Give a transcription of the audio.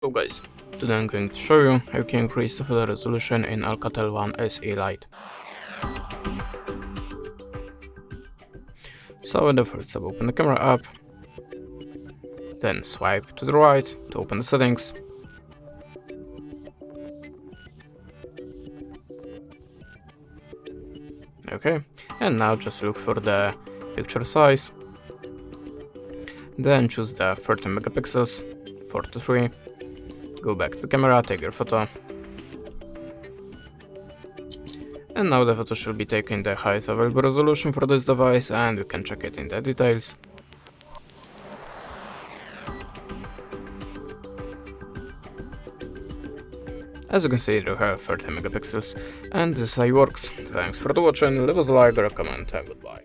Hello guys, today I'm going to show you how you can increase the photo resolution in Alcatel 1SE Lite. So in the first step, open the camera app, then swipe to the right to open the settings. Okay, and now just look for the picture size, then choose the 30 megapixels, 43, go back to the camera, take your photo. And now the photo should be taken in the highest available resolution for this device, and you can check it in the details. As you can see, you have 30 megapixels, and this is how it works. Thanks for watching, leave us a like or a comment, and goodbye.